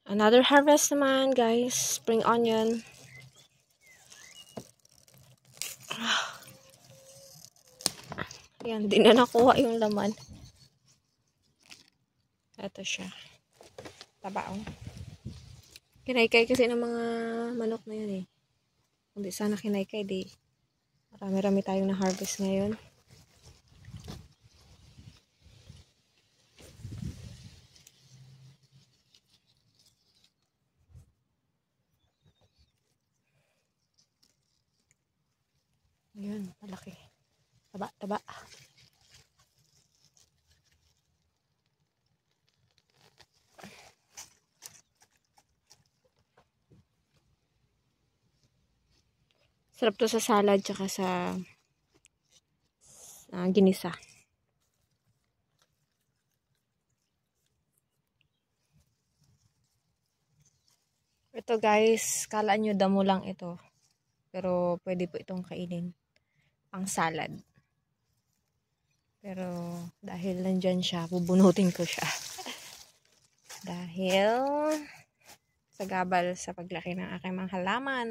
Another harvest naman, guys. Spring onion. Yan, di na nakuha yung laman. Ito siya. Tabaong. Kinaykay kasi ng mga manok na yan eh. Kung di sana kinaykay, di marami-rami tayong na-harvest ngayon. Ayan, malaki. Taba. Sarap to sa salad tsaka sa ginisa. Ito guys, kala nyo damo lang ito. Pero pwede po itong kainin. Pang salad. Pero dahil nandyan siya, bubunutin ko siya. Dahil sa gabal sa paglaki ng aking mga halaman.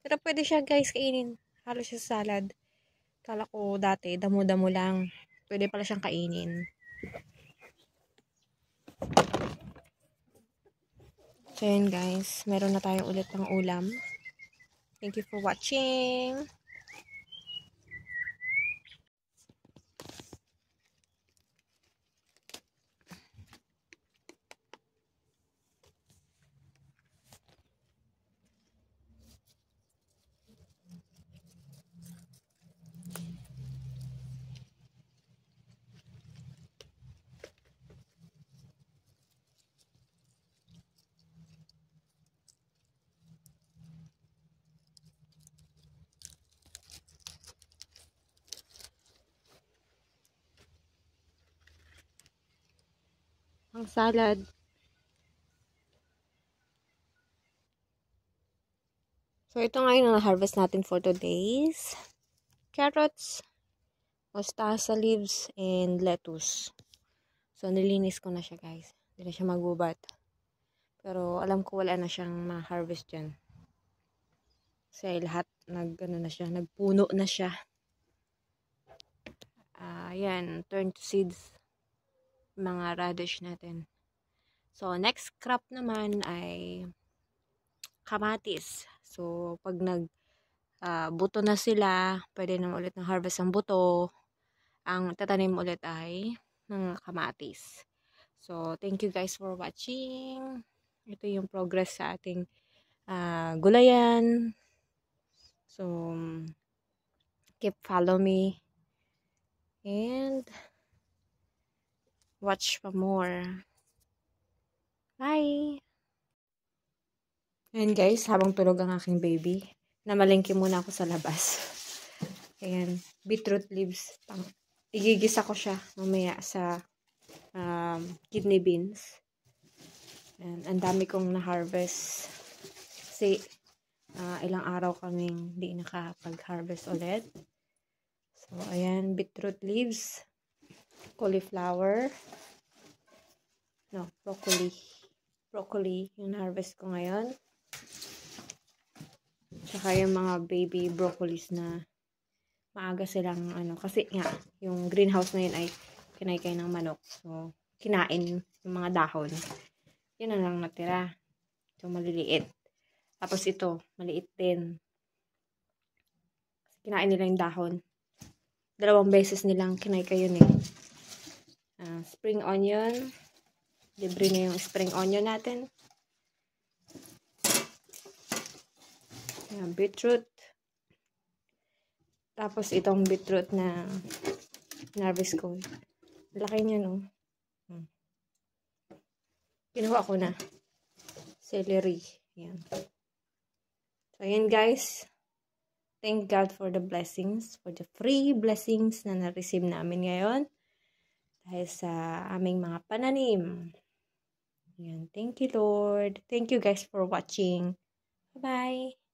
Pero pwede siya guys kainin. Halos siya sa salad. Kala ko dati, damo-damo lang. Pwede pala siyang kainin. So yun guys, meron na tayong ulit ng ulam. Thank you for watching. Ang salad. So ito ngayon ang harvest natin for today's carrots, mustasa leaves, and lettuce. So nilinis ko na siya guys. Hindi na siya magubat. Pero alam ko wala na siyang ma-harvest dyan. Kasi lahat nagpuno na siya. Ayan, turn to seeds. Mga radish natin. So next crop naman ay kamatis. So pag buto na sila, pwede na ulit ng harvest ang buto. Ang tatanim ulit ay ng kamatis. So thank you guys for watching. Ito yung progress sa ating gulayan. So keep follow me and watch pa more. Bye! Ayan guys, habang tulog ang aking baby, namalengke muna ako sa labas. Ayan, beetroot leaves. Igigisa ko siya mamaya sa kidney beans. Ayan, ang dami kong na-harvest. Kasi ilang araw kaming di nakapag-harvest ulit. So, ayan, beetroot leaves, cauliflower, broccoli yung harvest ko ngayon. Tsaka yung mga baby broccolis na maaga silang kasi nga yung greenhouse na yun ay kinaykay ng manok. So kinain yung mga dahon. Yun na lang natira. So maliliit. Tapos ito, maliit din. Kinain nila yung dahon. 2 beses nilang kinaykay yun eh. Spring onion. Libre na yung spring onion natin. Beetroot. Tapos itong beetroot na harvest ko. Laki niya, no? Kinuha ko na. Celery. Yan. So, ayan guys. Thank God for the blessings. For the free blessings na na-receive namin ngayon. Dahil sa aming mga pananim. Ayan. Thank you, Lord. Thank you guys for watching. Bye-bye.